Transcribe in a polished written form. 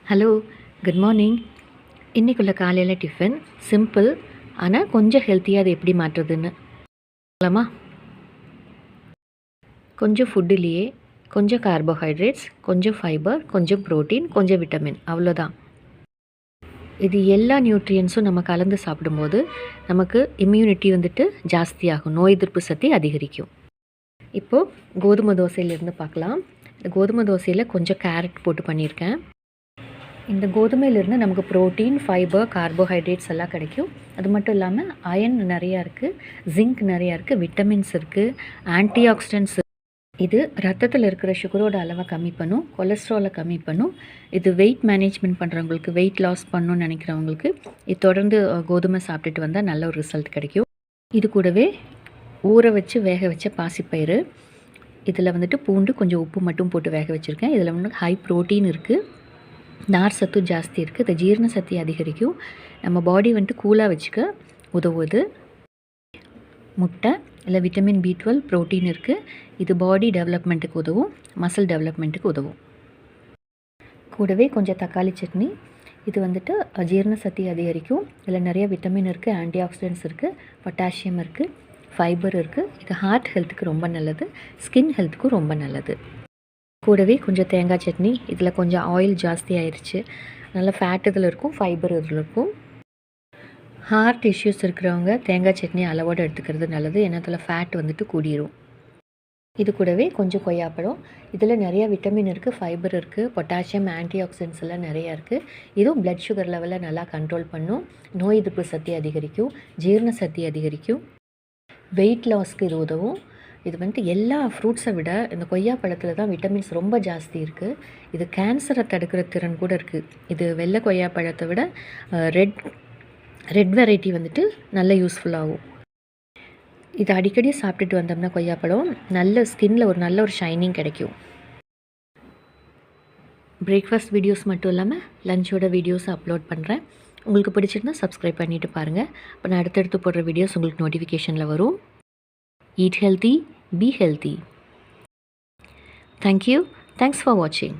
Hello, good morning. இன்றைக்குள்ள காலையில் tiffin simple, ஆனால் கொஞ்சம் ஹெல்த்தியாக அதை எப்படி மாற்றுறதுன்னு பார்க்கலாமா? கொஞ்சம் ஃபுட்டுலேயே கொஞ்சம் கார்போஹைட்ரேட்ஸ், கொஞ்சம் ஃபைபர், கொஞ்சம் ப்ரோட்டீன், கொஞ்சம் விட்டமின், அவ்வளோதான். இது எல்லா நியூட்ரியன்ஸும் நம்ம கலந்து சாப்பிடும்போது நமக்கு இம்யூனிட்டி ஜாஸ்தியாகும், நோய் எதிர்ப்பு சக்தி அதிகரிக்கும். இப்போது கோதுமை தோசையிலேருந்து பார்க்கலாம். இந்த கோதுமை தோசையில் கொஞ்சம் கேரட் போட்டு பண்ணியிருக்கேன். இந்த கோதுமையிலிருந்து நமக்கு ப்ரோட்டீன், ஃபைபர், கார்போஹைட்ரேட்ஸ் எல்லாம் கிடைக்கும். அது மட்டும் இல்லாமல் அயன் நிறையா இருக்குது, ஜிங்க் நிறையா இருக்குது, விட்டமின்ஸ் இருக்குது, ஆன்டி ஆக்சிடென்ட்ஸ். இது ரத்தத்தில் இருக்கிற சுகரோட அளவை கம்மி பண்ணும், கொலஸ்ட்ராலை கம்மி பண்ணும். இது வெயிட் மேனேஜ்மெண்ட் பண்ணுறவங்களுக்கு, வெயிட் லாஸ் பண்ணணும்னு நினைக்கிறவங்களுக்கு இது தொடர்ந்து கோதுமை சாப்பிட்டுட்டு வந்தால் நல்ல ஒரு ரிசல்ட் கிடைக்கும். இது கூடவே ஊற வச்சு வேக வச்ச பாசிப்பயிறு, இதில் பூண்டு, கொஞ்சம் உப்பு மட்டும் போட்டு வேக வச்சுருக்கேன். இதில் ஹை ப்ரோட்டீன் இருக்குது, நார் சத்து ஜாஸ்தி இருக்குது. இது ஜீரண சக்தி அதிகரிக்கும், நம்ம பாடி கூலாக வச்சுக்க உதவுது. முட்டை, இல்லை விட்டமின் B12, ப்ரோட்டீன் இருக்குது. இது பாடி டெவலப்மெண்ட்டுக்கு உதவும், மசில் டெவலப்மெண்ட்டுக்கு உதவும். கூடவே கொஞ்சம் தக்காளி சட்னி. இது ஜீரண சக்தி அதிகரிக்கும். இதில் நிறைய விட்டமின் இருக்குது, ஆன்டி ஆக்சிடென்ட்ஸ் இருக்குது, பொட்டாசியம் இருக்குது, ஃபைபர் இருக்குது. இது ஹார்ட் ஹெல்த்துக்கு ரொம்ப நல்லது, ஸ்கின் ஹெல்த்துக்கும் ரொம்ப நல்லது. கூடவே கொஞ்சம் தேங்காய் சட்னி. இதில் கொஞ்சம் ஆயில் ஜாஸ்தி ஆயிடுச்சு, நல்ல ஃபேட் இதில் இருக்கும், ஃபைபர் இதில் இருக்கும். ஹார்ட் இஷ்யூஸ் இருக்கிறவங்க தேங்காய் சட்னி அளவோடு எடுத்துக்கிறது நல்லது, ஏன்னா அதில் ஃபேட் கூடிரும். இது கூடவே கொஞ்சம் கொய்யாப்பழம். இதில் நிறையா விட்டமின் இருக்குது, ஃபைபர் இருக்குது, பொட்டாசியம், ஆன்டி ஆக்சிடென்ட்ஸ் எல்லாம் நிறையா இருக்குது. இதுவும் பிளட் சுகர் லெவலை நல்லா கண்ட்ரோல் பண்ணும், நோய் எதிர்ப்பு சக்தி அதிகரிக்கும், ஜீரண சக்தி அதிகரிக்கும், வெயிட் லாஸ்க்கு இது உதவும். இது எல்லா ஃப்ரூட்ஸை விட இந்த கொய்யா பழத்தில் தான் விட்டமின்ஸ் ரொம்ப ஜாஸ்தி இருக்குது. இது கேன்சரை தடுக்கிற திறன் கூட இருக்குது. இது வெள்ளை கொய்யா பழத்தை விட ரெட் வெரைட்டி நல்ல யூஸ்ஃபுல்லாகும். இது அடிக்கடி சாப்பிட்டுட்டு வந்தோம்னா கொய்யாப்பழம் நல்ல ஸ்கின்னில் ஒரு நல்ல ஒரு ஷைனிங் கிடைக்கும். பிரேக்ஃபாஸ்ட் வீடியோஸ் மட்டும் இல்லாமல் லஞ்சோட வீடியோஸ் அப்லோட் பண்ணுறேன். உங்களுக்கு பிடிச்சிருந்தா சப்ஸ்கிரைப் பண்ணிவிட்டு பாருங்கள். இப்போ நான் அடுத்தடுத்து போடுற வீடியோஸ் உங்களுக்கு நோட்டிஃபிகேஷனில் வரும். Eat healthy, be healthy. Thank you. Thanks for watching.